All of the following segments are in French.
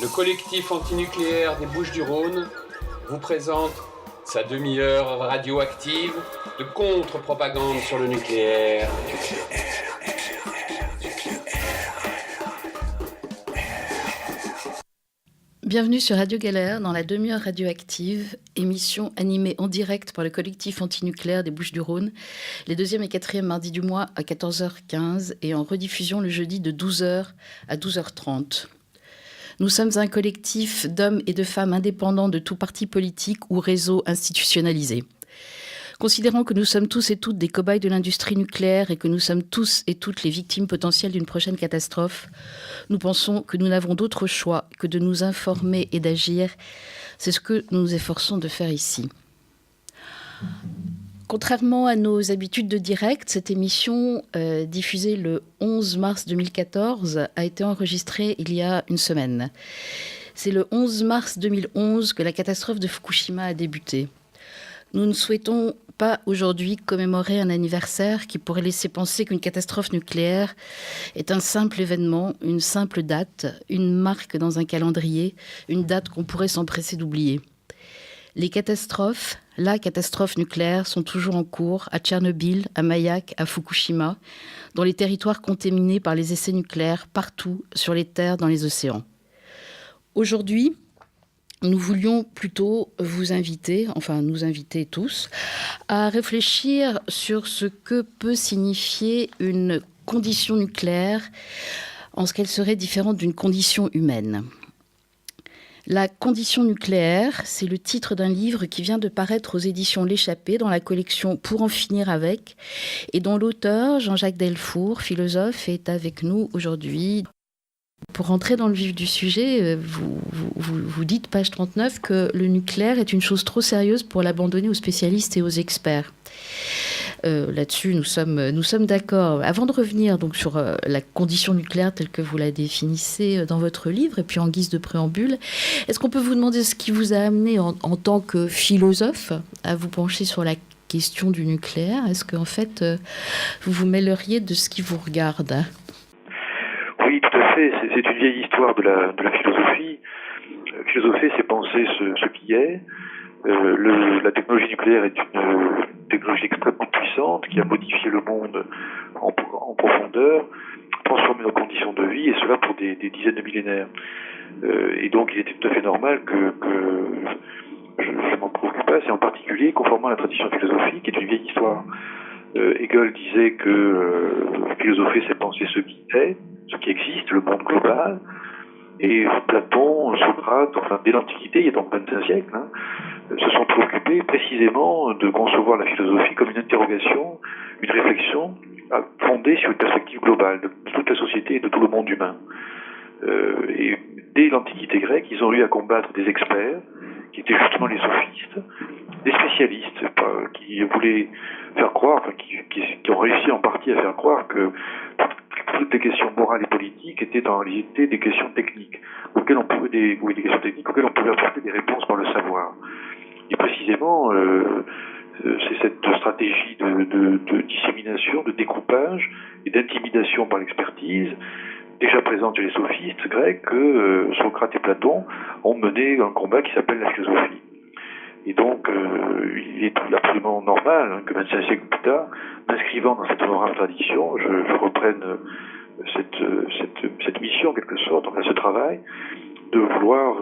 Le collectif antinucléaire des Bouches-du-Rhône vous présente sa demi-heure radioactive de contre-propagande sur le nucléaire. Bienvenue sur Radio Galère dans la demi-heure radioactive, émission animée en direct par le collectif antinucléaire des Bouches-du-Rhône, les 2e et 4e mardis du mois à 14h15 et en rediffusion le jeudi de 12h à 12h30. Nous sommes un collectif d'hommes et de femmes indépendants de tout parti politique ou réseau institutionnalisé. Considérant que nous sommes tous et toutes des cobayes de l'industrie nucléaire et que nous sommes tous et toutes les victimes potentielles d'une prochaine catastrophe, nous pensons que nous n'avons d'autre choix que de nous informer et d'agir. C'est ce que nous nous efforçons de faire ici. Contrairement à nos habitudes de direct, cette émission, diffusée le 11 mars 2014, a été enregistrée il y a une semaine. C'est le 11 mars 2011 que la catastrophe de Fukushima a débuté. Nous ne souhaitons pas aujourd'hui commémorer un anniversaire qui pourrait laisser penser qu'une catastrophe nucléaire est un simple événement, une simple date, une marque dans un calendrier, une date qu'on pourrait s'empresser d'oublier. Les catastrophes, la catastrophe nucléaire, sont toujours en cours à Tchernobyl, à Mayak, à Fukushima, dans les territoires contaminés par les essais nucléaires partout sur les terres, dans les océans. Aujourd'hui, nous voulions plutôt vous inviter, enfin nous inviter tous, à réfléchir sur ce que peut signifier une condition nucléaire en ce qu'elle serait différente d'une condition humaine. La condition nucléaire, c'est le titre d'un livre qui vient de paraître aux éditions L'Échappée dans la collection Pour en finir avec et dont l'auteur, Jean-Jacques Delfour, philosophe, est avec nous aujourd'hui. Pour rentrer dans le vif du sujet, vous dites, page 39, que le nucléaire est une chose trop sérieuse pour l'abandonner aux spécialistes et aux experts. Là-dessus, nous sommes d'accord. Avant de revenir donc sur la condition nucléaire telle que vous la définissez dans votre livre, et puis en guise de préambule, est-ce qu'on peut vous demander ce qui vous a amené en tant que philosophe à vous pencher sur la question du nucléaire? Est-ce qu'en fait, vous vous mêleriez de ce qui vous regarde? Oui, tout à fait. C'est une vieille histoire de la philosophie. Philosopher, c'est penser ce qui est. La technologie nucléaire est une technologie extrêmement puissante qui a modifié le monde en profondeur, transformé nos conditions de vie, et cela pour des dizaines de millénaires. Et donc, il était tout à fait normal que je m'en préoccupasse, et en particulier, conformément à la tradition philosophique, qui est une vieille histoire. Hegel disait que philosopher, c'est penser ce qui est, ce qui existe, le monde global. Et Platon, Socrate, enfin dès l'Antiquité, il y a donc 25 siècles, se sont préoccupés précisément de concevoir la philosophie comme une interrogation, une réflexion fondée sur une perspective globale de toute la société et de tout le monde humain. Et dès l'Antiquité grecque, ils ont eu à combattre des experts, qui étaient justement les sophistes, des spécialistes qui voulaient faire croire, enfin, qui ont réussi en partie à faire croire que toutes les questions morales et politiques étaient en réalité des questions techniques, auxquelles on pouvait des questions techniques auxquelles on pouvait apporter des réponses par le savoir. Et précisément, c'est cette stratégie de dissémination, de découpage et d'intimidation par l'expertise, déjà présente chez les sophistes grecs, que Socrate et Platon ont mené un combat qui s'appelle la philosophie. Et donc, il est absolument normal que 25 siècles plus tard, m'inscrivant dans cette honorable tradition, je reprenne cette mission en quelque sorte, enfin ce travail, de vouloir,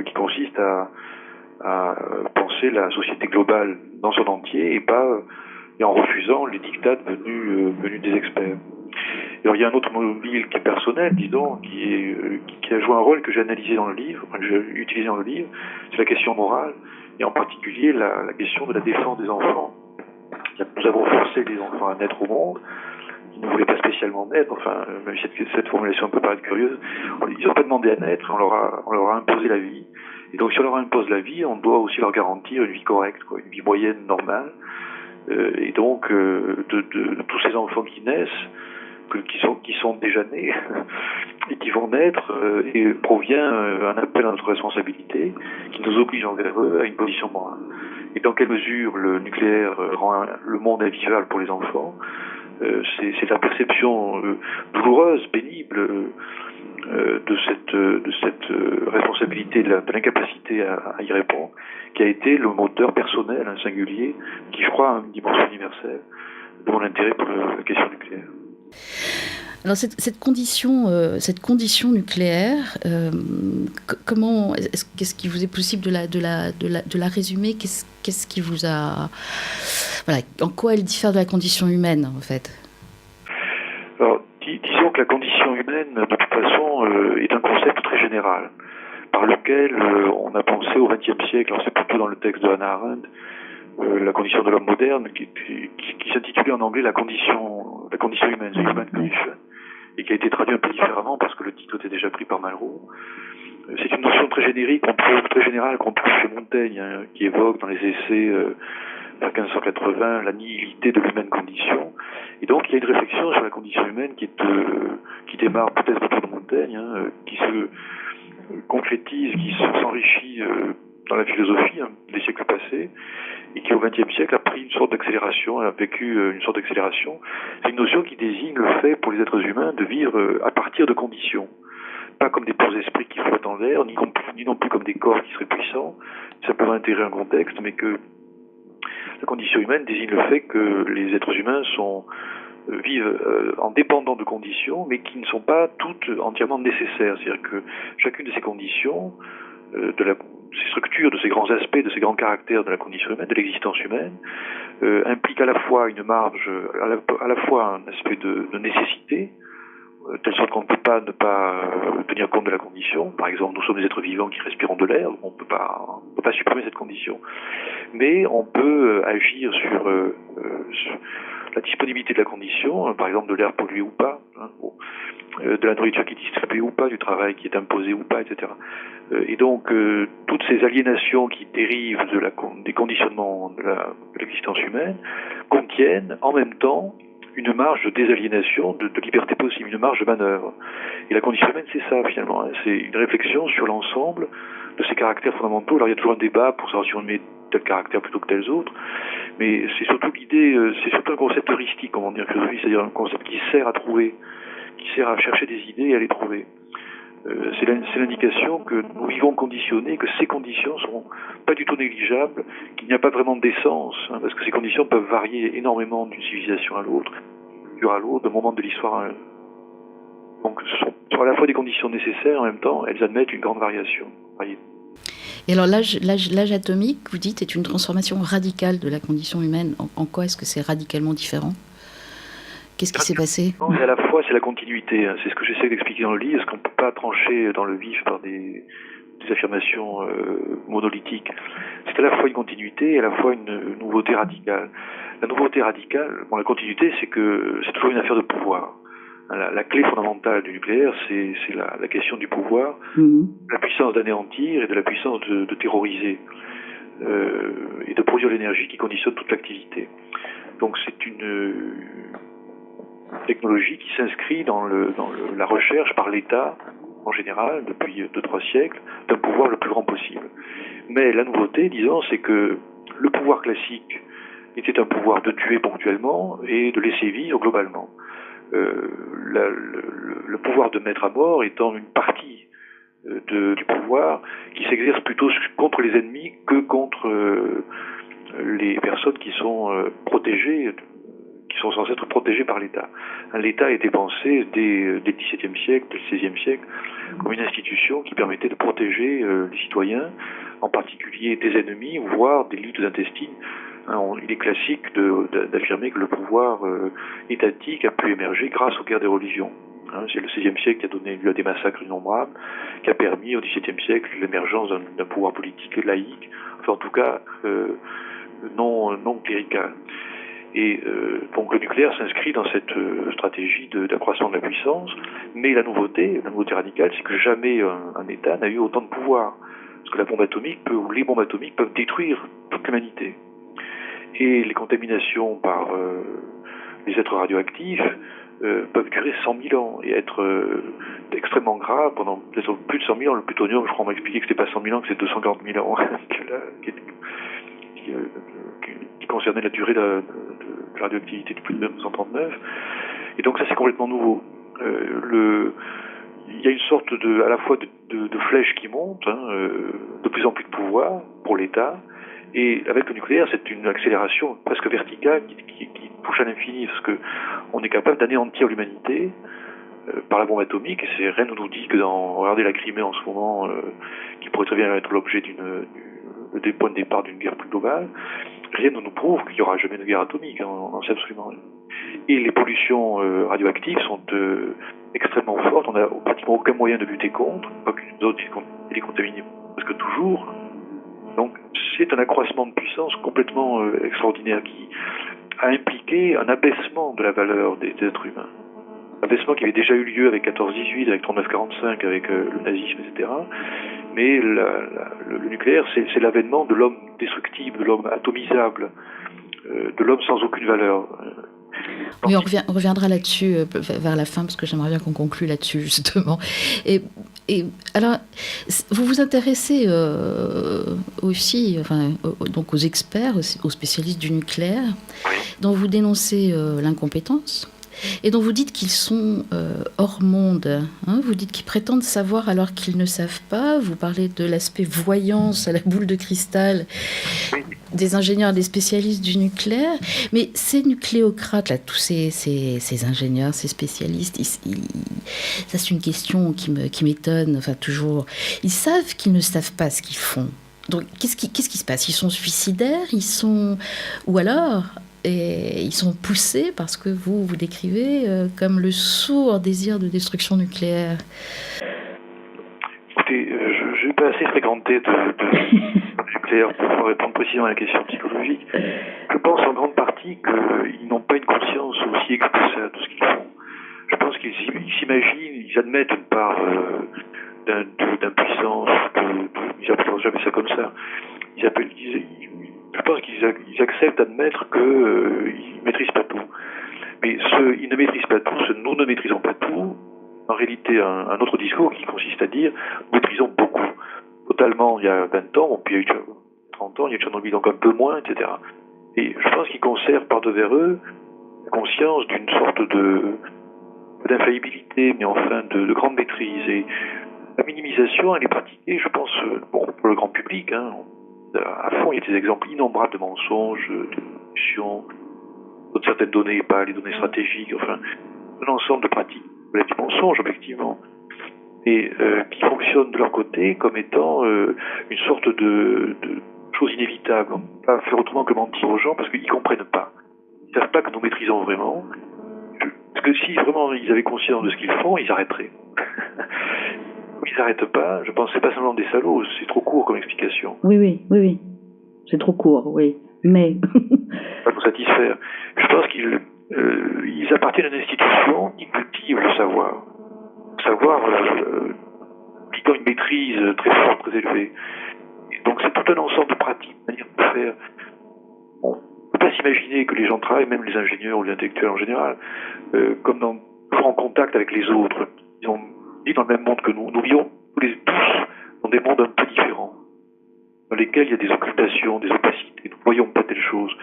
qui consiste à penser la société globale dans son entier et en refusant les dictats venus des experts. Alors il y a un autre mobile qui est personnel, disons, qui a joué un rôle que j'ai analysé dans le livre, que j'ai utilisé dans le livre, c'est la question morale, et en particulier la question de la défense des enfants. Nous avons forcé les enfants à naître au monde, ils ne voulaient pas spécialement naître, enfin, même si cette formulation peut paraître curieuse, ils n'ont pas demandé à naître, on leur a imposé la vie. Et donc si on leur impose la vie, on doit aussi leur garantir une vie correcte, une vie moyenne, normale. Et donc, de tous ces enfants qui naissent, qui sont déjà nés et qui vont naître, et provient un appel à notre responsabilité qui nous oblige envers eux à une position morale. Et dans quelle mesure le nucléaire rend le monde invivable pour les enfants? C'est la perception douloureuse, pénible de cette responsabilité, de l'incapacité à y répondre, qui a été le moteur personnel, singulier, qui je crois a une dimension universelle de mon intérêt pour la question nucléaire. Alors cette condition nucléaire, comment qu'est-ce qui vous est possible de la résumer? Qu'est-ce qui vous a, voilà, en quoi elle diffère de la condition humaine en fait? Alors, disons que la condition humaine, de toute façon, est un concept très général, par lequel on a pensé au XXe siècle. Alors c'est plutôt dans le texte de Hannah Arendt, la condition de l'homme moderne, qui s'intitulait en anglais la condition humaine, the human condition, et qui a été traduit un peu différemment parce que le titre était déjà pris par Malraux. C'est une notion très générique, très générale qu'on trouve chez Montaigne, qui évoque dans les essais vers 1580 la nihilité de l'humaine condition. Et donc il y a une réflexion sur la condition humaine qui démarre peut-être autour de Montaigne, qui se concrétise, qui s'enrichit dans la philosophie des siècles passés, et qui au XXe siècle a pris une sorte d'accélération, a vécu une sorte d'accélération. C'est une notion qui désigne le fait pour les êtres humains de vivre à partir de conditions, pas comme des purs esprits qui flottent en l'air, ni non plus comme des corps qui seraient puissants, simplement intégrer un contexte, mais que la condition humaine désigne le fait que les êtres humains vivent en dépendant de conditions, mais qui ne sont pas toutes entièrement nécessaires. C'est-à-dire que chacune de ces conditions, ces structures, de ces grands aspects, de ces grands caractères de la condition humaine, de l'existence humaine, implique à la fois une marge, à la fois un aspect de nécessité, telle sorte qu'on ne peut pas ne pas tenir compte de la condition. Par exemple, nous sommes des êtres vivants qui respirons de l'air, on ne peut pas supprimer cette condition. Mais on peut agir sur la disponibilité de la condition, par exemple de l'air pollué ou pas, de la nourriture qui est distribuée ou pas, du travail qui est imposé ou pas, etc. Et donc, toutes ces aliénations qui dérivent des conditionnements de l'existence humaine contiennent en même temps une marge de désaliénation, de liberté possible, une marge de manœuvre. Et la condition humaine, c'est ça, finalement. C'est une réflexion sur l'ensemble de ces caractères fondamentaux. Alors, il y a toujours un débat pour savoir si on met tel caractère plutôt que tels autres, mais c'est surtout l'idée, c'est surtout un concept heuristique, comme on dit en philosophie, c'est-à-dire un concept qui sert à trouver, qui sert à chercher des idées et à les trouver. C'est l'indication que nous vivons conditionnés, que ces conditions sont pas du tout négligeables, qu'il n'y a pas vraiment d'essence, parce que ces conditions peuvent varier énormément d'une civilisation à l'autre, d'un moment de l'histoire à un autre. Donc ce sont à la fois des conditions nécessaires, en même temps, elles admettent une grande variation. Et alors l'âge atomique, vous dites, est une transformation radicale de la condition humaine. En quoi est-ce que c'est radicalement différent ? Qu'est-ce qui s'est passé ? Et à la fois, c'est la continuité. C'est ce que j'essaie d'expliquer dans le livre, parce qu'on ne peut pas trancher dans le vif par des affirmations monolithiques. C'est à la fois une continuité et à la fois une nouveauté radicale. La nouveauté radicale, la continuité, c'est que c'est toujours une affaire de pouvoir. La clé fondamentale du nucléaire, c'est la question du pouvoir, la puissance d'anéantir et de la puissance de terroriser et de produire l'énergie qui conditionne toute l'activité. Donc c'est une technologie qui s'inscrit dans la recherche par l'État, en général, depuis 2-3 siècles, d'un pouvoir le plus grand possible. Mais la nouveauté, disons, c'est que le pouvoir classique était un pouvoir de tuer ponctuellement et de laisser vivre globalement. Le pouvoir de mettre à mort étant une partie du pouvoir qui s'exerce plutôt contre les ennemis que contre les personnes qui sont protégées, qui sont censées être protégées par l'État. L'État a été pensé dès le XVIIe siècle, dès le XVIe siècle, comme une institution qui permettait de protéger les citoyens, en particulier des ennemis, voire des luttes intestines. Il est classique d'affirmer que le pouvoir étatique a pu émerger grâce aux guerres des religions. C'est le XVIe siècle qui a donné lieu à des massacres innombrables, qui a permis au XVIIe siècle l'émergence d'un pouvoir politique laïque, enfin en tout cas non clérical. Et donc le nucléaire s'inscrit dans cette stratégie d'accroissement de la puissance, mais la nouveauté radicale, c'est que jamais un État n'a eu autant de pouvoir. Parce que la bombe atomique ou les bombes atomiques peuvent détruire toute l'humanité. Et les contaminations par les êtres radioactifs peuvent durer 100 000 ans et être extrêmement graves pendant peut-être plus de 100 000 ans. Le plutonium, je crois, on m'a expliqué que c'était pas 100 000 ans, que c'est 240 000 ans qui concernait la durée de de radioactivité de plus de 1939. Et donc ça, c'est complètement nouveau. Il y a une sorte à la fois de flèche qui monte, de plus en plus de pouvoir pour l'État. Et avec le nucléaire, c'est une accélération presque verticale qui touche à l'infini, parce que on est capable d'anéantir l'humanité par la bombe atomique. Et rien ne nous dit que regardez la Crimée en ce moment, qui pourrait très bien être l'objet des points de départ d'une guerre plus globale. Rien ne nous prouve qu'il n'y aura jamais de guerre atomique, on en sait absolument rien. Et les pollutions radioactives sont extrêmement fortes. On n'a pratiquement aucun moyen de lutter contre, pas qu'une zone est contaminée presque toujours. Donc c'est un accroissement de puissance complètement extraordinaire qui a impliqué un abaissement de la valeur des êtres humains. Un abaissement qui avait déjà eu lieu avec 14-18, avec 39-45, avec le nazisme, etc. Mais le nucléaire, c'est l'avènement de l'homme destructible, de l'homme atomisable, de l'homme sans aucune valeur. Oui, on reviendra là-dessus vers la fin, parce que j'aimerais bien qu'on conclue là-dessus, justement. Et alors, vous vous intéressez aussi donc aux experts, aux spécialistes du nucléaire, dont vous dénoncez l'incompétence, et dont vous dites qu'ils sont hors monde. Vous dites qu'ils prétendent savoir alors qu'ils ne savent pas. Vous parlez de l'aspect voyance à la boule de cristal des ingénieurs et des spécialistes du nucléaire. Mais ces nucléocrates, là, tous ces ingénieurs, ces spécialistes, ça c'est une question qui m'étonne, toujours. Ils savent qu'ils ne savent pas ce qu'ils font. Donc qu'est-ce qui se passe ? Ils sont suicidaires ? Ou alors... Et ils sont poussés parce que vous décrivez comme le sourd désir de destruction nucléaire. Écoutez, je n'ai pas assez fréquenté de nucléaire pour pouvoir répondre précisément à la question psychologique. Je pense en grande partie qu'ils n'ont pas une conscience aussi explicite de ce qu'ils font. Je pense qu'ils s'imaginent, ils admettent une part d'impuissance, ils n'appellent jamais ça comme ça. Je pense qu'ils acceptent d'admettre qu'ils ne maîtrisent pas tout. Mais ils ne maîtrisent pas tout, nous ne maîtrisons pas tout. En réalité, un autre discours qui consiste à dire nous maîtrisons beaucoup. Totalement, il y a 20 ans, puis il y a eu 30 ans, il y a eu Tchernobyl, donc un peu moins, etc. Et je pense qu'ils conservent par-devers eux la conscience d'une sorte d'infaillibilité, mais enfin de grande maîtrise. Et la minimisation, elle est pratiquée, je pense, pour le grand public, à fond. Il y a des exemples innombrables de mensonges, de corruption, de certaines données, pas les données stratégiques, enfin, un ensemble de pratiques, du mensonge, objectivement, et qui fonctionnent de leur côté comme étant une sorte de chose inévitable. On ne peut pas faire autrement que mentir aux gens parce qu'ils ne comprennent pas. Ils ne savent pas que nous maîtrisons vraiment. Parce que si vraiment ils avaient conscience de ce qu'ils font, ils arrêteraient. Ils n'arrêtent pas, je pense que c'est pas seulement des salauds, c'est trop court comme explication. Oui. C'est trop court, oui. Mais... pas nous satisfaire. Je pense qu'ils appartiennent à une institution qui cultive le savoir. Le savoir, impliquant une maîtrise très forte, très élevée. Et donc c'est tout un ensemble de pratiques, de manière de faire. On ne peut pas s'imaginer que les gens travaillent, même les ingénieurs ou les intellectuels en général, comme toujours en contact avec les autres. Ils vivent dans le même monde que nous. Nous vivons tous dans des mondes un peu différents, dans lesquels il y a des occultations, des opacités. Nous ne voyons pas telle chose.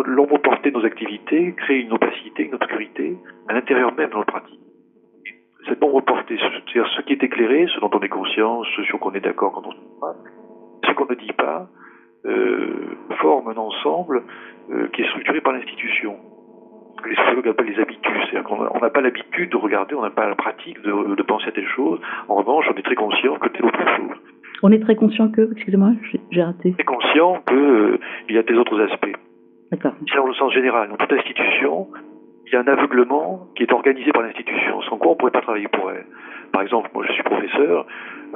L'ombre portée de nos activités crée une opacité, une obscurité à l'intérieur même de notre pratique. Cette ombre portée, c'est-à-dire ce qui est éclairé, ce dont on est conscient, ce sur quoi on est d'accord quand on se parle, ce qu'on ne dit pas, forme un ensemble qui est structuré par l'institution. Ce que les sociologues appellent les habitus. C'est-à-dire qu'on n'a pas l'habitude de regarder, on n'a pas la pratique de penser à telle chose. En revanche, on est très conscient que telle autre chose. On est très conscient excusez-moi, j'ai raté. Très conscient qu'il y a des autres aspects. D'accord. C'est dans le sens général. Dans toute institution, il y a un aveuglement qui est organisé par l'institution, sans quoi on ne pourrait pas travailler pour elle. Par exemple, moi je suis professeur,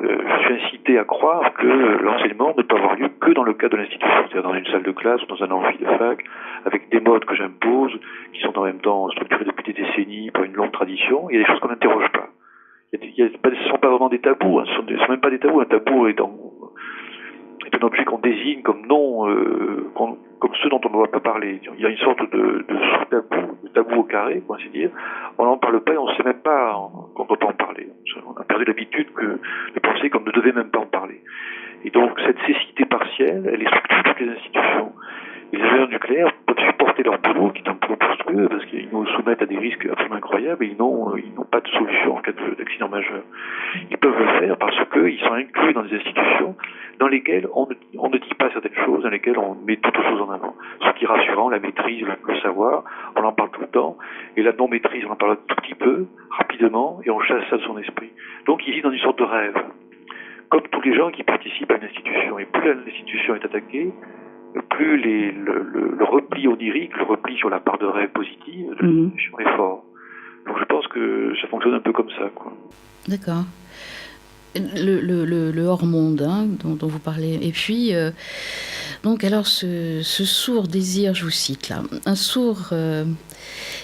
je suis incité à croire que l'enseignement ne peut avoir lieu que dans le cadre de l'institution, c'est-à-dire dans une salle de classe ou dans un amphi de fac, avec des modes que j'impose, qui sont en même temps structurés depuis des décennies par une longue tradition. Il y a des choses qu'on n'interroge pas. Ce ne sont pas vraiment des tabous, ce ne sont même pas des tabous. Un tabou est un objet qu'on désigne comme non, comme ceux dont on ne doit pas parler. Il y a une sorte de sous-tabou, de tabou au carré, pour ainsi dire. On n'en parle pas et on ne sait même pas qu'on ne doit pas en parler. On a perdu l'habitude de penser qu'on ne devait même pas en parler. Et donc cette cécité partielle, elle est sur toutes les institutions. Et les ingénieurs nucléaires peuvent supporter leur boulot, qui est un boulot monstrueux, parce qu'ils nous soumettent à des risques absolument incroyables, et ils n'ont pas de solution en cas d'accident majeur. Ils peuvent le faire parce qu'ils sont inclus dans des institutions dans lesquelles on ne dit pas certaines choses, dans lesquelles on met d'autres choses en avant. Ce qui est rassurant, la maîtrise, le savoir, on en parle tout le temps, et la non-maîtrise, on en parle un tout petit peu, rapidement, et on chasse ça de son esprit. Donc il vit dans une sorte de rêve, comme tous les gens qui participent à une institution. Et plus l'institution est attaquée, plus le repli onirique, le repli sur la part de rêve positive de l'institution est fort. Donc je pense que ça fonctionne un peu comme ça, quoi. D'accord. Le hors-monde dont vous parlez. Et puis, donc alors ce sourd désir, je vous cite là, un sourd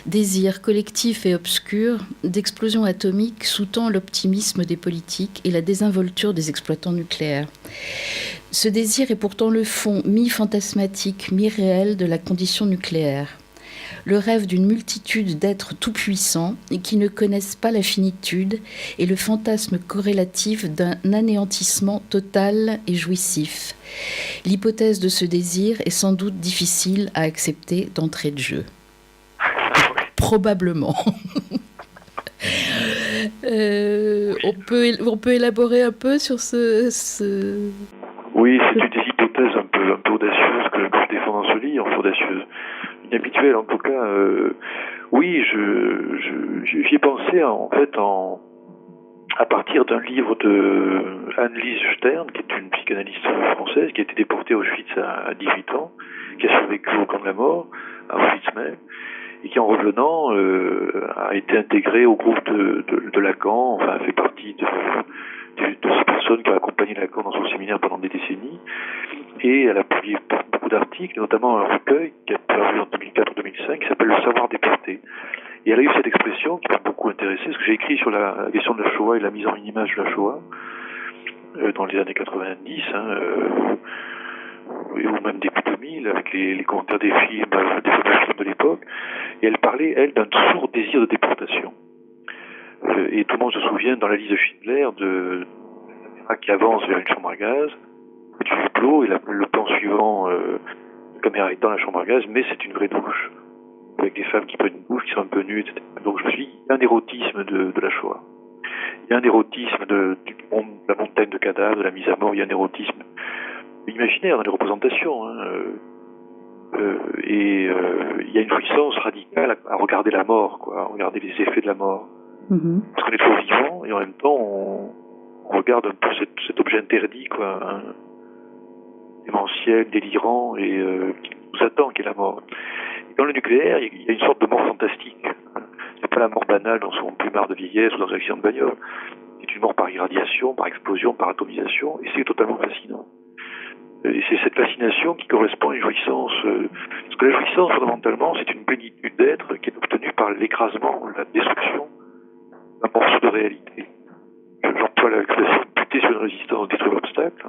désir collectif et obscur d'explosion atomique sous-tend l'optimisme des politiques et la désinvolture des exploitants nucléaires. Ce désir est pourtant le fond mi-fantasmatique, mi-réel de la condition nucléaire. Le rêve d'une multitude d'êtres tout-puissants et qui ne connaissent pas la finitude et le fantasme corrélatif d'un anéantissement total et jouissif. L'hypothèse de ce désir est sans doute difficile à accepter d'entrée de jeu. Probablement. On peut élaborer un peu sur ce... Oui, c'est une des hypothèses un peu audacieuses que je défends dans ce livre, audacieuse. Inhabituelle en tout cas. Oui, j'y ai pensé en fait à partir d'un livre de Anne-Lise Stern, qui est une psychanalyste française, qui a été déportée à Auschwitz à 18 ans, qui a survécu au camp de la mort, à Auschwitz même, et qui en revenant a été intégrée au groupe de Lacan, enfin fait partie de ces personnes qui ont accompagné Lacan dans son séminaire pendant des décennies, et elle a publié beaucoup d'articles, notamment un recueil qui a paru en 2004-2005 qui s'appelle Le savoir déporté. Et elle a eu cette expression qui m'a beaucoup intéressé, parce que j'ai écrit sur la question de la Shoah et la mise en image de la Shoah dans les années 90, ou même début 2000, avec les commentaires des films, des fameux films de l'époque. Et elle parlait, elle, d'un sourd désir de déportation. Et tout le monde se souvient, dans la liste de Schindler, de la caméra qui avance vers une chambre à gaz, du hublot, et le plan suivant, la caméra est dans la chambre à gaz, mais c'est une vraie douche, avec des femmes qui prennent une douche, qui sont un peu nues, etc. Donc je me suis dit, il y a un érotisme de la Shoah. Il y a un érotisme de la montagne de cadavres, de la mise à mort, il y a un érotisme imaginaire dans les représentations. Et il y a une jouissance radicale à regarder la mort, quoi, à regarder les effets de la mort. Parce qu'on est trop vivant, et en même temps, on regarde un peu cet objet interdit, quoi, démentiel, délirant, et qui nous attend, qui est la mort. Et dans le nucléaire, il y a une sorte de mort fantastique. C'est pas la mort banale dans son plumard de vieillesse ou dans un accident de bagnole. C'est une mort par irradiation, par explosion, par atomisation, et c'est totalement fascinant. Et c'est cette fascination qui correspond à une jouissance. Parce que la jouissance, fondamentalement, c'est une plénitude d'être qui est obtenue par l'écrasement, la destruction d'un morceau de réalité. J'emploie l'expression buter sur une résistance, détruire l'obstacle,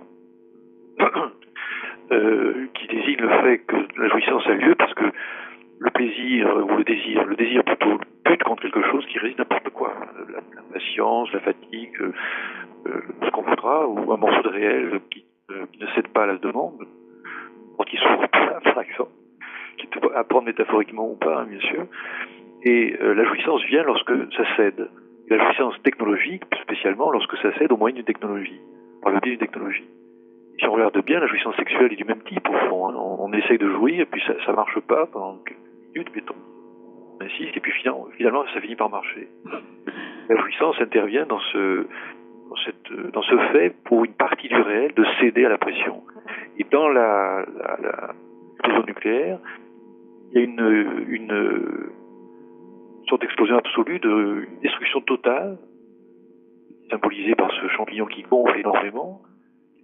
qui désigne le fait que la jouissance a lieu parce que le plaisir, ou le désir plutôt, bute contre quelque chose qui résiste n'importe quoi. L'impatience, la fatigue, ce qu'on voudra, ou un morceau de réel qui ne cède pas à la demande, qui s'ouvre pas, par exemple, qui peut apprendre métaphoriquement ou pas, bien sûr. Et la jouissance vient lorsque ça cède. Et la jouissance technologique, spécialement, lorsque ça cède au moyen d'une technologie, par le biais d'une technologie. Et si on regarde bien, la jouissance sexuelle est du même type, au fond. On essaye de jouir, et puis ça marche pas pendant quelques minutes, puis on insiste, et puis finalement, ça finit par marcher. La jouissance intervient dans ce fait, pour une partie du réel, de céder à la pression. Et dans l'explosion nucléaire, il y a une sorte d'explosion absolue, une destruction totale, symbolisée par ce champignon qui gonfle énormément,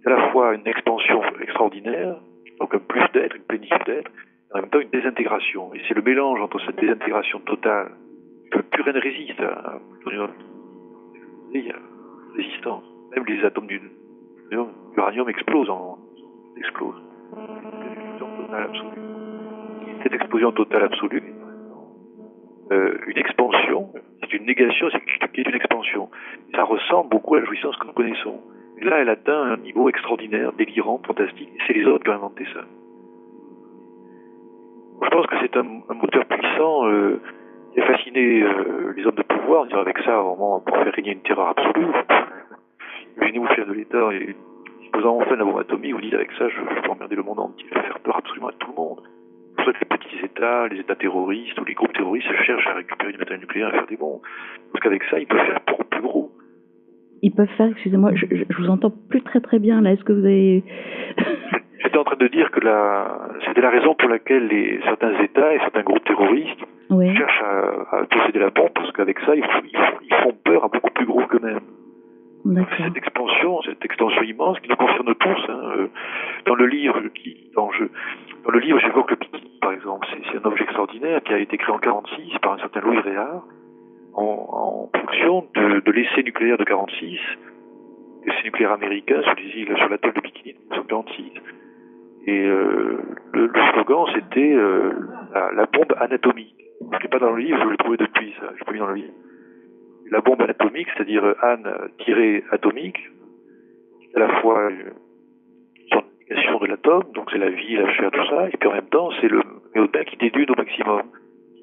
à la fois une expansion extraordinaire, donc un plus d'être, une plénitude d'être, et en même temps une désintégration. Et c'est le mélange entre cette désintégration totale, que plus rien ne résiste à il y a résistance. Même les atomes d'uranium explosent. Cette explosion totale absolue, une expansion, c'est une négation, c'est une expansion. Et ça ressemble beaucoup à la jouissance que nous connaissons. Et là, elle atteint un niveau extraordinaire, délirant, fantastique. Et c'est les autres qui ont inventé ça. Je pense que c'est un moteur puissant qui a fasciné les hommes de pouvoir. On dirait avec ça, vraiment, on pourrait faire régner une terreur absolue. Imaginez-vous le chef de l'État et disposant enfin de la bombe atomique, vous dites avec ça, je peux emmerder le monde entier, je vais faire peur absolument à tout le monde. C'est pour ça que les petits États, les États terroristes ou les groupes terroristes cherchent à récupérer du matériel nucléaire et faire des bombes. Parce qu'avec ça, ils peuvent faire beaucoup plus gros. Ils peuvent faire, excusez-moi, je vous entends plus très bien là. Est-ce que vous avez... J'étais en train de dire que c'était la raison pour laquelle certains États et certains groupes terroristes Oui. cherchent à posséder la bombe, parce qu'avec ça, ils font peur à beaucoup plus gros qu'eux-mêmes. D'accord. Cette extension immense qui nous concerne tous. Dans le livre j'évoque le bikini, par exemple. C'est un objet extraordinaire qui a été créé en 1946 par un certain Louis Réard en fonction de l'essai nucléaire de 1946, l'essai nucléaire américain sur l'atoll de Bikini de 1946. Et le slogan, c'était la bombe anatomique. Je ne l'ai pas dans le livre, je l'ai trouvé depuis ça. Je l'ai pas mis dans le livre. La bombe anatomique, c'est-à-dire Anne-atomique, à la fois une sorte de négation de l'atome, donc c'est la vie, la chair, tout ça, et puis en même temps, c'est le méodin qui dédune au maximum.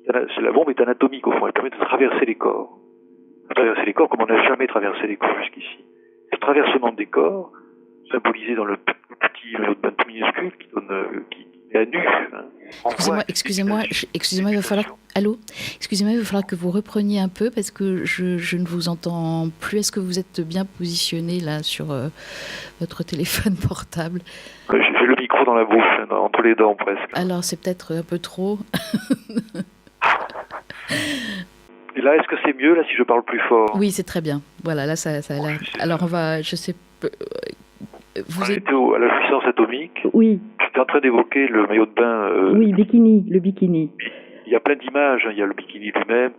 La bombe est anatomique, au fond, elle permet de traverser les corps. De traverser les corps comme on n'a jamais traversé les corps jusqu'ici. Ce traversement des corps, symbolisé dans le petit méodin tout minuscule, qui est à nu. Excusez-moi, il va falloir... Allô ? Excusez-moi, il va falloir que vous repreniez un peu parce que je ne vous entends plus. Est-ce que vous êtes bien positionné là sur votre téléphone portable ? J'ai le micro dans la bouche, entre les dents presque. Alors c'est peut-être un peu trop. Et là, est-ce que c'est mieux là si je parle plus fort ? Oui, c'est très bien. Voilà, là ça a l'air... Alors on va... Je sais... On était à la puissance atomique. Oui. J'étais en train d'évoquer le maillot de bain. Oui, le bikini. Il y a plein d'images. Il y a le bikini lui-même.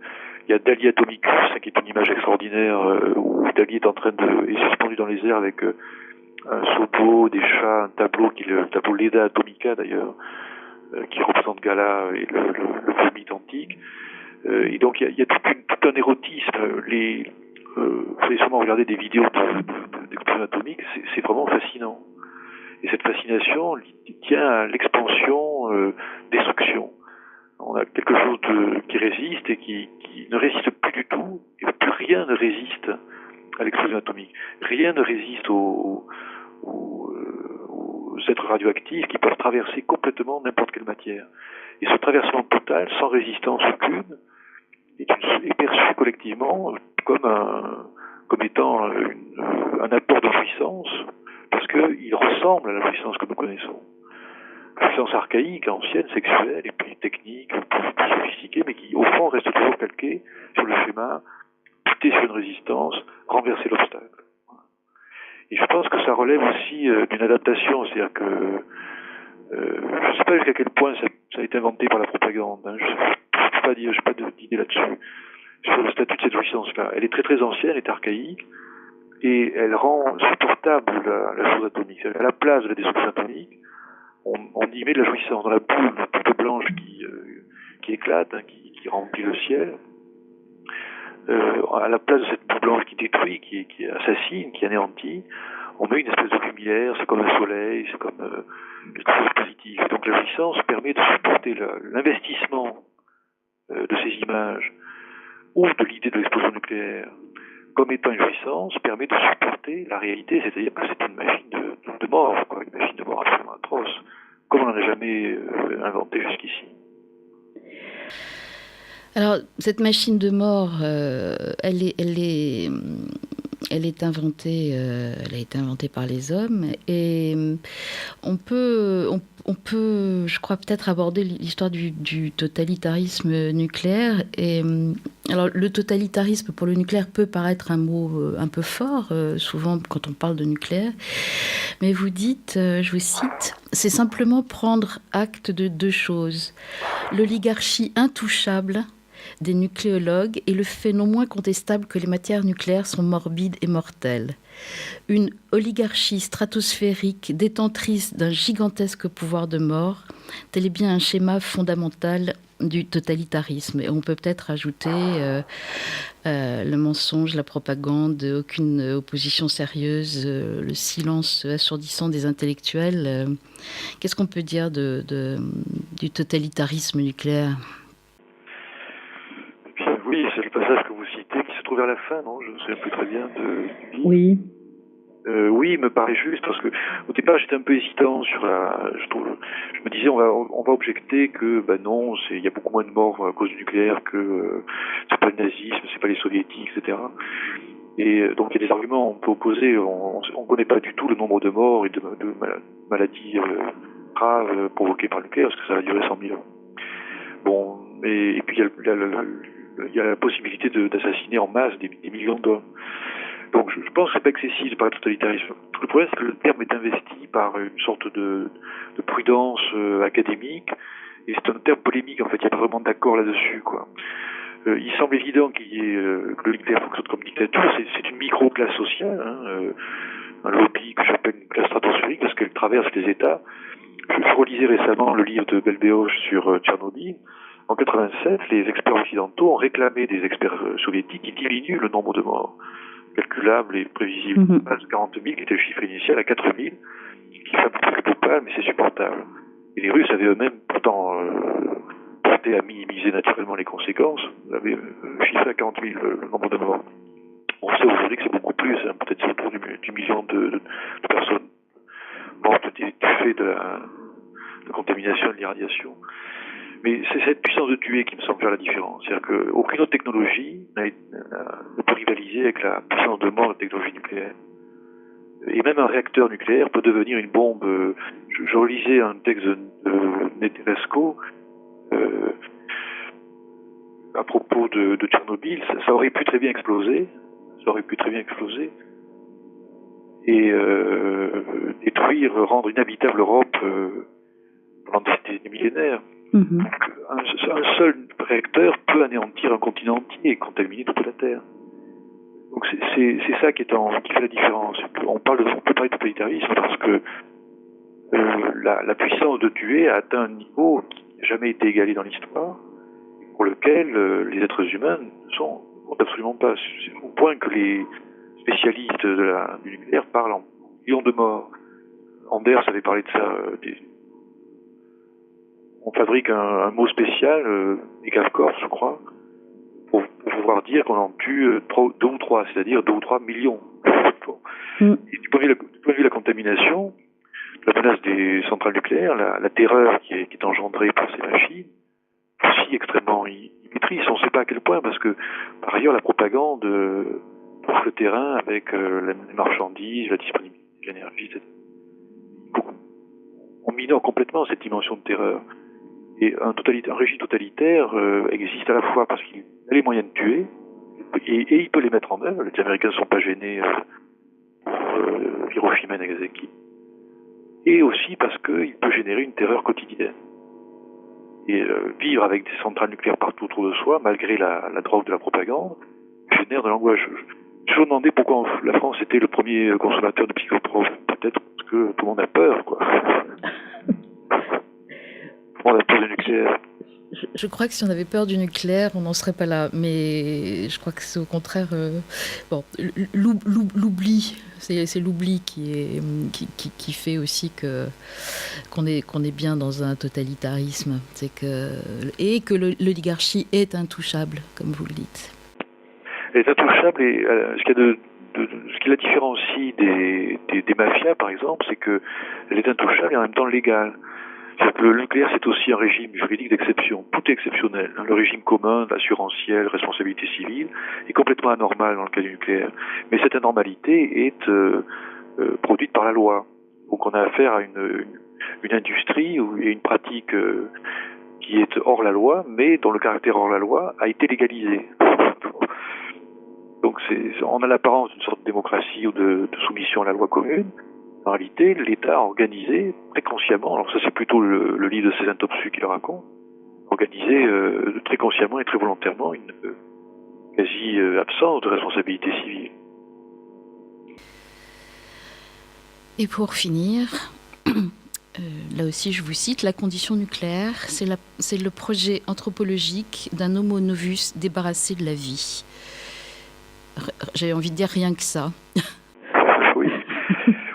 Il y a Dali Atomicus, qui est une image extraordinaire où Dali est suspendu dans les airs avec un seau d'eau, des chats, un tableau le tableau Leda Atomica d'ailleurs, qui représente Gala et le vomi antique. Et donc il y a tout un érotisme. Vous avez sûrement regardé des vidéos d'explosion atomique, c'est vraiment fascinant. Et cette fascination tient à l'expansion, destruction. On a quelque chose qui résiste et qui ne résiste plus du tout, et plus rien ne résiste à l'explosion atomique. Rien ne résiste aux êtres radioactifs qui peuvent traverser complètement n'importe quelle matière. Et ce traversement total, sans résistance aucune, est perçu collectivement comme étant un apport de puissance, parce qu'il ressemble à la puissance que nous connaissons. Une puissance archaïque, ancienne, sexuelle, et puis technique, plus sophistiquée, mais qui, au fond, reste toujours calquée sur le schéma, buter sur une résistance, renverser l'obstacle. Et je pense que ça relève aussi d'une adaptation, c'est-à-dire que je ne sais pas jusqu'à quel point ça a été inventé par la propagande. Je ne peux pas dire, je n'ai pas d'idée là-dessus, sur le statut de cette puissance-là. Elle est très très ancienne, elle est archaïque, et elle rend supportable la chose atomique. À la place de la destruction atomique, on y met de la jouissance. Dans la boule toute blanche qui éclate, qui remplit le ciel, à la place de cette boule blanche qui détruit, qui assassine, qui anéantit, on met une espèce de lumière, c'est comme un soleil, c'est comme quelque chose de positif. Donc la jouissance permet de supporter l'investissement de ces images ou de l'idée de l'explosion nucléaire comme étant une jouissance, permet de supporter la réalité, c'est-à-dire que c'est une machine de mort, quoi, une machine de mort absolument atroce, comme on n'en a jamais inventé jusqu'ici. Alors, cette machine de mort, elle est inventée, elle a été inventée par les hommes, et on peut, je crois, peut-être aborder l'histoire du totalitarisme nucléaire. Et alors, le totalitarisme pour le nucléaire peut paraître un mot un peu fort, souvent quand on parle de nucléaire, mais vous dites, je vous cite, c'est simplement prendre acte de deux choses: l'oligarchie intouchable des nucléologues et le fait non moins contestable que les matières nucléaires sont morbides et mortelles. Une oligarchie stratosphérique détentrice d'un gigantesque pouvoir de mort, tel est bien un schéma fondamental du totalitarisme. Et on peut peut-être ajouter le mensonge, la propagande, aucune opposition sérieuse, le silence assourdissant des intellectuels. Qu'est-ce qu'on peut dire du totalitarisme nucléaire ? Bien, oui, c'est le passage que vous citez qui se trouve vers la fin, non? Je me souviens plus très bien du livre. Oui. Oui, il me paraît juste parce que au départ j'étais un peu hésitant sur je me disais on va objecter que non, il y a beaucoup moins de morts à cause du nucléaire que c'est pas le nazisme, c'est pas les soviétiques, etc. Et donc il y a des arguments, on peut opposer, on connaît pas du tout le nombre de morts et de maladies graves provoquées par le nucléaire parce que ça va durer 100 000 ans. Bon, et puis il y a la possibilité d'assassiner en masse des millions d'hommes. Donc je pense que c'est pas excessif de parler de totalitarisme. Le problème, c'est que le terme est investi par une sorte de prudence académique, et c'est un terme polémique, en fait, il n'y a pas vraiment d'accord là-dessus, quoi. Il semble évident que le nucléaire fonctionne comme dictature, c'est une micro-classe sociale, un lobby que j'appelle une classe stratosphérique, parce qu'elle traverse les États. Je relisais récemment le livre de Belbéoche sur Tchernobyl. En 87, les experts occidentaux ont réclamé des experts soviétiques qui diminuent le nombre de morts calculable et prévisible. On passe de 40 000, qui était le chiffre initial, à 4 000, qui fait un peu plus global, mais c'est supportable. Et les Russes avaient eux-mêmes pourtant porté à minimiser naturellement les conséquences, avaient chiffré à 40 000 le nombre de morts. On sait aujourd'hui que c'est beaucoup plus, peut-être c'est autour du million de personnes mortes du fait de la contamination et de l'irradiation. Mais c'est cette puissance de tuer qui me semble faire la différence. C'est-à-dire qu'aucune autre technologie ne peut rivaliser avec la puissance de mort de la technologie nucléaire. Et même un réacteur nucléaire peut devenir une bombe. Je relisais un texte de Netelesco à propos de Tchernobyl. Ça aurait pu très bien exploser. Et détruire, rendre inhabitable l'Europe pendant des millénaires. Mhm. Un seul réacteur peut anéantir un continent entier et contaminer toute la Terre. Donc c'est ça qui fait la différence. On peut parler de totalitarisme parce que la puissance de tuer a atteint un niveau qui n'a jamais été égalé dans l'histoire, pour lequel les êtres humains ne sont absolument pas. C'est au point que les spécialistes du nucléaire parlent en millions de morts. Anders avait parlé de ça. On fabrique un mot spécial, Megavcorps, je crois, pour pouvoir dire qu'on en tue 2 ou 3, c'est-à-dire 2 ou 3 millions. Et du point de vue de la contamination, la menace des centrales nucléaires, la terreur qui est engendrée par ces machines, aussi extrêmement maîtrise. On ne sait pas à quel point, parce que par ailleurs la propagande touche le terrain avec les marchandises, la disponibilité de l'énergie, etc. On minore complètement cette dimension de terreur. Et un régime totalitaire existe à la fois parce qu'il a les moyens de tuer et il peut les mettre en œuvre. Les Américains ne sont pas gênés pour Hiroshima et Nagasaki. Et aussi parce qu'il peut générer une terreur quotidienne. Et vivre avec des centrales nucléaires partout autour de soi, malgré la drogue de la propagande, génère de l'angoisse. Je me demandais pourquoi la France était le premier consommateur de psychotropes. Peut-être parce que tout le monde a peur, quoi. On a peur du nucléaire. Je crois que si on avait peur du nucléaire, on n'en serait pas là. Mais je crois que c'est au contraire... l'oubli, c'est l'oubli qui fait aussi qu'on est bien dans un totalitarisme. Et que l'oligarchie est intouchable, comme vous le dites. Elle est intouchable et ce qui la différencie des mafias, par exemple, c'est qu'elle est intouchable et en même temps légale. C'est-à-dire que le nucléaire, c'est aussi un régime juridique d'exception. Tout est exceptionnel. Le régime commun, assurantiel, responsabilité civile, est complètement anormal dans le cas du nucléaire. Mais cette anormalité est produite par la loi. Donc on a affaire à une industrie et une pratique qui est hors la loi, mais dont le caractère hors la loi a été légalisé. Donc on a l'apparence d'une sorte de démocratie ou de soumission à la loi commune. En réalité, l'État a organisé très consciemment, alors ça c'est plutôt le livre de Cézanne Topsu qui le raconte, organisé très consciemment et très volontairement une quasi-absence de responsabilité civile. Et pour finir, là aussi je vous cite, la condition nucléaire, c'est le projet anthropologique d'un homo novus débarrassé de la vie. j'ai envie de dire rien que ça. Oui,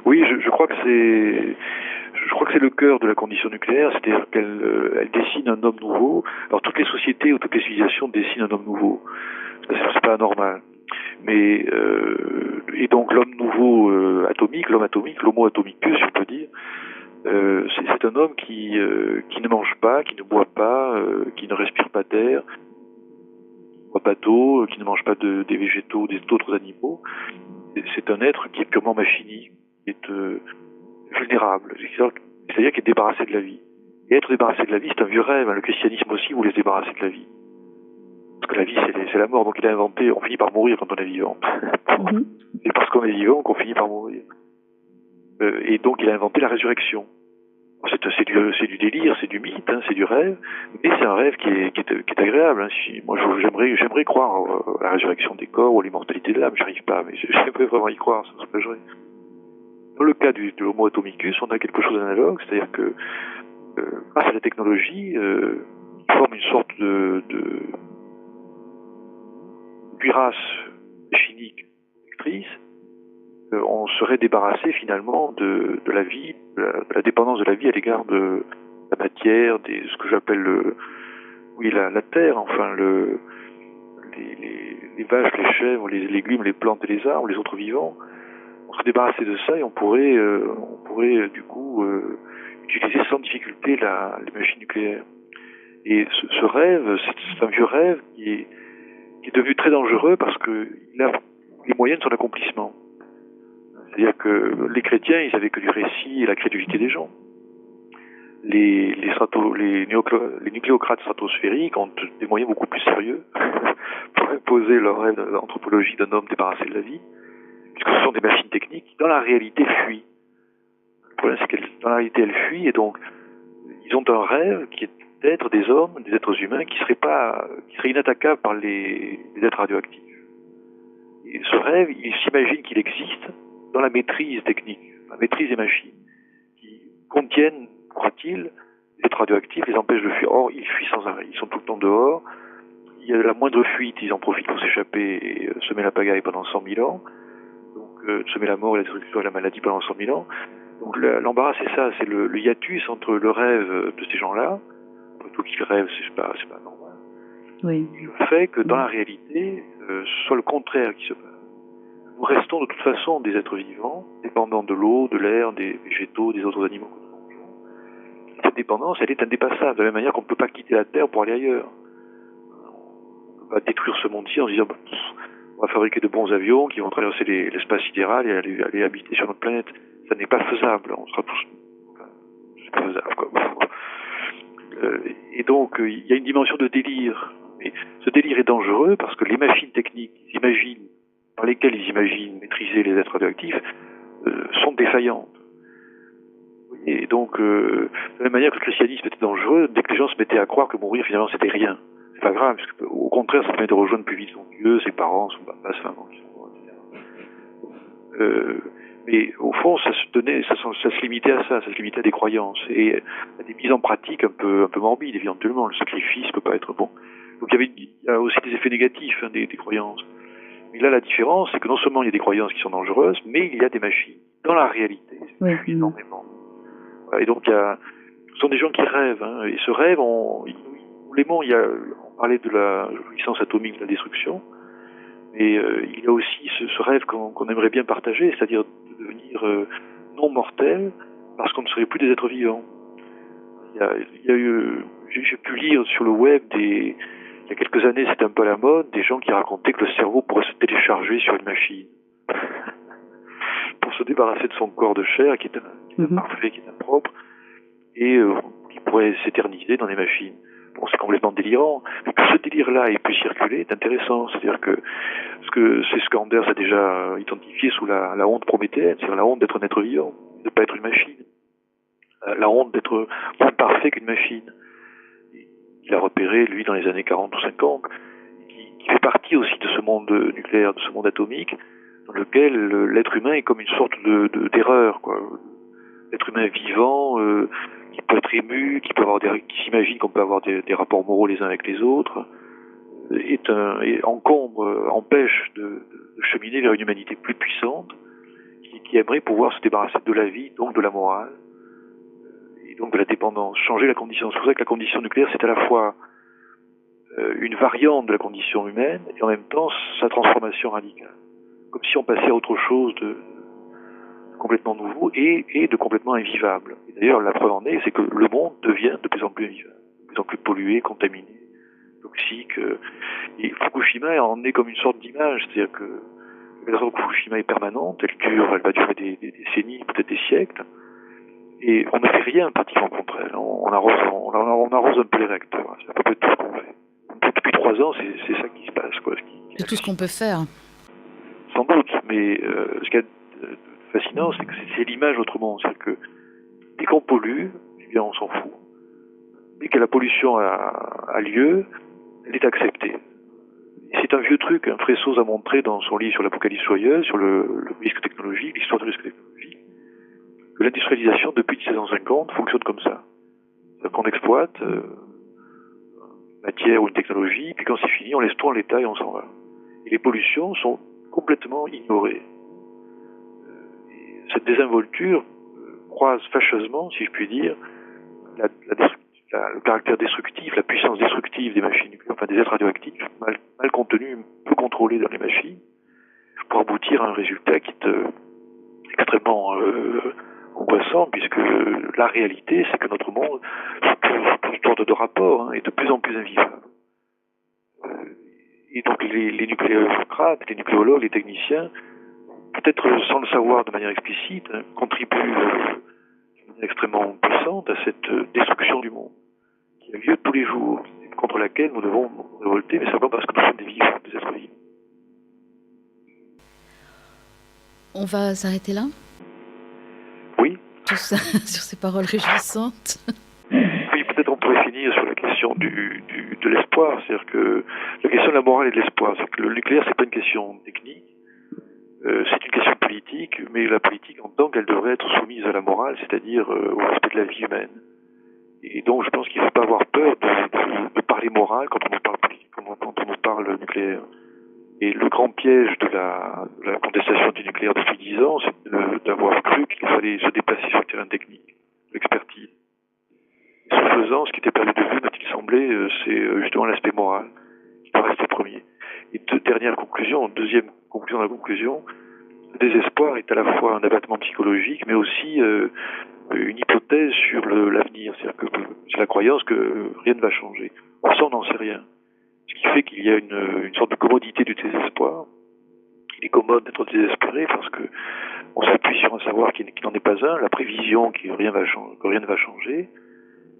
oui, je crois que c'est le cœur de la condition nucléaire, c'est-à-dire qu'elle dessine un homme nouveau. Alors toutes les sociétés ou toutes les civilisations dessinent un homme nouveau. C'est pas anormal. Mais et donc l'homme nouveau atomique, l'homme atomique, l'homo atomicus, si on peut dire, c'est un homme qui ne mange pas, qui ne boit pas, qui ne respire pas d'air, qui ne boit pas d'eau, qui ne mange pas des végétaux, d'autres animaux. C'est un être qui est purement machinique, qui est vulnérable, c'est-à-dire qui est débarrassé de la vie. Et être débarrassé de la vie, c'est un vieux rêve. Le christianisme aussi voulait se débarrasser de la vie. Parce que la vie, c'est la mort. Donc il a inventé, on finit par mourir quand on est vivant. C'est parce qu'on est vivant qu'on finit par mourir. Et donc il a inventé la résurrection. C'est du délire, c'est du mythe, hein, c'est du rêve, mais c'est un rêve qui est agréable. Hein. Moi, j'aimerais croire à la résurrection des corps ou à l'immortalité de l'âme. J'arrive pas, mais j'aimerais vraiment y croire. Ça me plaît. Dans le cas de l'homo atomicus, on a quelque chose d'analogue, c'est-à-dire que grâce à la technologie, il forme une sorte de cuirasse chimique électrice. On serait débarrassé finalement de la vie, de la dépendance de la vie à l'égard de la matière, ce que j'appelle la terre, enfin les vaches, les chèvres, les légumes, les plantes et les arbres, les autres vivants. On serait débarrassé de ça et on pourrait du coup utiliser sans difficulté les machines nucléaires. Et ce rêve, c'est un vieux rêve qui est devenu très dangereux parce qu'il a les moyens de son accomplissement. C'est-à-dire que les chrétiens, ils avaient que du récit et la crédulité des gens. Les nucléocrates stratosphériques ont des moyens beaucoup plus sérieux pour imposer leur rêve d'anthropologie d'un homme débarrassé de la vie, puisque ce sont des machines techniques qui, dans la réalité, fuient. Le problème, c'est que dans la réalité, elles fuient, et donc, ils ont un rêve qui est d'être des hommes, des êtres humains, qui seraient inattaquables par les êtres radioactifs. Et ce rêve, ils s'imaginent qu'il existe dans la maîtrise technique, la maîtrise des machines, qui contiennent, croit-il, les êtres radioactifs, les empêchent de fuir. Or, ils fuient sans arrêt, ils sont tout le temps dehors. Il y a la moindre fuite, ils en profitent pour s'échapper et semer la pagaille pendant 100 000 ans. Donc, semer la mort et la destruction et la maladie pendant 100 000 ans. Donc, l'embarras, c'est ça, c'est le hiatus entre le rêve de ces gens-là, plutôt qu'ils rêvent, c'est pas normal. Oui. Et le fait que, dans la réalité, ce soit le contraire qui se passe. Nous restons de toute façon des êtres vivants, dépendants de l'eau, de l'air, des végétaux, des autres animaux que nous mangeons. Cette dépendance, elle est indépassable, de la même manière qu'on ne peut pas quitter la Terre pour aller ailleurs. On ne peut pas détruire ce monde-ci en se disant on va fabriquer de bons avions qui vont traverser l'espace sidéral et aller habiter sur notre planète. Ça n'est pas faisable, on sera tous... c'est pas faisable, quoi. Et donc, il y a une dimension de délire. Mais ce délire est dangereux parce que les machines techniques par lesquelles ils imaginent maîtriser les êtres radioactifs sont défaillantes. Et donc, de la même manière que le christianisme était dangereux, dès que les gens se mettaient à croire que mourir finalement c'était rien, c'est pas grave, parce que, au contraire, ça permet de rejoindre plus vite son Dieu, ses parents, son papa, sa maman, etc. Mais au fond, ça se limitait à ça, ça se limitait à des croyances et à des mises en pratique un peu morbides, éventuellement. Le sacrifice peut pas être bon. Donc il y a aussi des effets négatifs, hein, des croyances. Mais là, la différence, c'est que non seulement il y a des croyances qui sont dangereuses, mais il y a des machines. Dans la réalité, c'est énormément. Voilà, et donc, ce sont des gens qui rêvent. Hein, et ce rêve, on parlait de la jouissance atomique de la destruction, mais il y a aussi ce rêve qu'on aimerait bien partager, c'est-à-dire de devenir non mortel, parce qu'on ne serait plus des êtres vivants. J'ai pu lire sur le web il y a quelques années, c'était un peu à la mode, des gens qui racontaient que le cerveau pourrait se télécharger sur une machine pour se débarrasser de son corps de chair qui est imparfait, qui est impropre, et qui pourrait s'éterniser dans les machines. Bon, c'est complètement délirant, mais que ce délire-là ait pu circuler est intéressant. C'est-à-dire que c'est ce qu'Anders a déjà identifié sous la honte prométhéenne, c'est-à-dire la honte d'être un être vivant, de ne pas être une machine. La honte d'être moins parfait qu'une machine. Il a repéré, lui, dans les années 40 ou 50, qui fait partie aussi de ce monde nucléaire, de ce monde atomique, dans lequel l'être humain est comme une sorte d'erreur, quoi. L'être humain vivant, qui peut être ému, qui s'imagine qu'on peut avoir des rapports moraux les uns avec les autres, empêche de cheminer vers une humanité plus puissante, qui aimerait pouvoir se débarrasser de la vie, donc de la morale, et donc de la dépendance, changer la condition. C'est pour ça que la condition nucléaire, c'est à la fois une variante de la condition humaine, et en même temps sa transformation radicale. Comme si on passait à autre chose de complètement nouveau et de complètement invivable. Et d'ailleurs, la preuve en est, c'est que le monde devient de plus en plus invivable, de plus en plus pollué, contaminé, toxique. Et Fukushima en est comme une sorte d'image, c'est-à-dire que la catastrophe de Fukushima est permanente, elle va durer des décennies, peut-être des siècles, et on ne fait rien pratiquement contre elle. On arrose un peu les réacteurs, c'est à peu près tout ce qu'on fait. Depuis 3 ans, c'est ça qui se passe, quoi. C'est tout ce qu'on peut faire. Sans doute, mais ce qui est fascinant, c'est que c'est l'image autrement. C'est-à-dire que dès qu'on pollue, eh bien on s'en fout. Dès que la pollution a lieu, elle est acceptée. Et c'est un vieux truc, Fressoz a montré dans son livre sur l'apocalypse joyeuse, sur le risque technologique, l'histoire du risque technologique, que l'industrialisation, depuis 1750, fonctionne comme ça. C'est-à-dire qu'on exploite une matière ou une technologie, puis quand c'est fini, on laisse tout en l'état et on s'en va. Et les pollutions sont complètement ignorées. Et cette désinvolture croise fâcheusement, si je puis dire, le caractère destructif, la puissance destructive des machines nucléaires, enfin des êtres radioactifs, mal contenus, peu contrôlés dans les machines, pour aboutir à un résultat qui est extrêmement angoissant, puisque la réalité, c'est que notre monde, sous toute sorte de rapport, est de plus en plus invivable. Et donc les nucléocrates, les nucléologues, les techniciens, peut-être sans le savoir de manière explicite, contribuent de manière extrêmement puissante à cette destruction du monde, qui a lieu tous les jours, contre laquelle nous devons nous révolter, mais simplement parce que nous sommes des vivants, des êtres vivants. On va s'arrêter là ? Oui. Sur ces paroles réjouissantes. Oui, peut-être on pourrait finir sur la question de l'espoir, c'est-à-dire que la question de la morale et de l'espoir, c'est que le nucléaire, c'est pas une question technique, c'est une question politique, mais la politique en tant qu'elle devrait être soumise à la morale, c'est-à-dire au respect de la vie humaine. Et donc je pense qu'il ne faut pas avoir peur de parler morale quand on nous parle politique, quand on nous parle nucléaire. Et le grand piège de la contestation du nucléaire depuis 10 ans, c'est d'avoir cru qu'il fallait se déplacer sur le terrain technique, l'expertise. Et ce faisant, ce qui était perdu de vue, m'a-t-il semblé, c'est justement l'aspect moral qui doit rester premier. Et deuxième conclusion de la conclusion, le désespoir est à la fois un abattement psychologique, mais aussi une hypothèse sur l'avenir. C'est-à-dire que c'est la croyance que rien ne va changer. Or ça, on n'en sait rien. Ce qui fait qu'il y a une sorte de commodité du désespoir. Il est commode d'être désespéré parce que on s'appuie sur un savoir qui n'en est pas un, la prévision que rien ne va changer,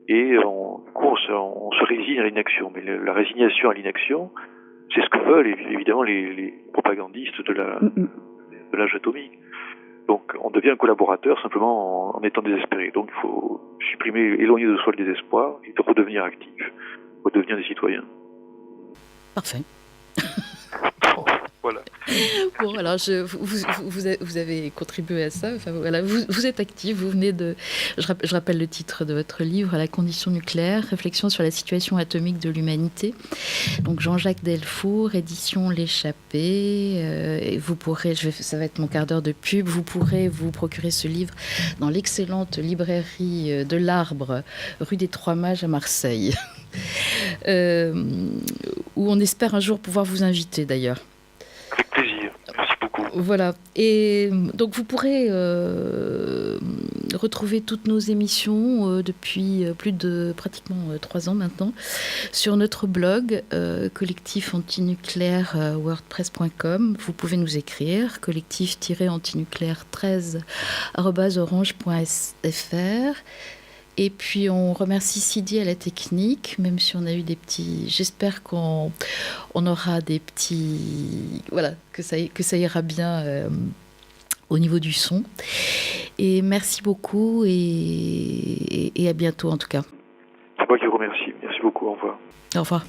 et on se résigne à l'inaction. Mais la résignation à l'inaction, c'est ce que veulent évidemment les propagandistes de l'âge atomique. Donc on devient un collaborateur simplement en étant désespéré. Donc il faut éloigner de soi le désespoir et de redevenir actif, redevenir des citoyens. Parfait. Voilà. Bon, alors vous avez contribué à ça. Enfin, voilà, vous êtes actif. Vous venez de. Je rappelle le titre de votre livre, La condition nucléaire, réflexion sur la situation atomique de l'humanité. Donc Jean-Jacques Delfour, édition L'Échappée. Et vous pourrez, ça va être mon quart d'heure de pub. Vous pourrez vous procurer ce livre dans l'excellente librairie de l'Arbre, rue des Trois Mages à Marseille, où on espère un jour pouvoir vous inviter d'ailleurs. Avec plaisir. Merci beaucoup. Voilà. Et donc, vous pourrez retrouver toutes nos émissions depuis plus de pratiquement 3 ans maintenant sur notre blog collectif antinucléaire wordpress.com. Vous pouvez nous écrire collectif-antinucléaire13@orange.fr. Et puis on remercie Sidi à la technique, même si on a eu des petits... J'espère qu'on aura des petits... Voilà, que ça ira bien au niveau du son. Et merci beaucoup et à bientôt en tout cas. C'est moi qui vous remercie. Merci beaucoup. Au revoir. Au revoir.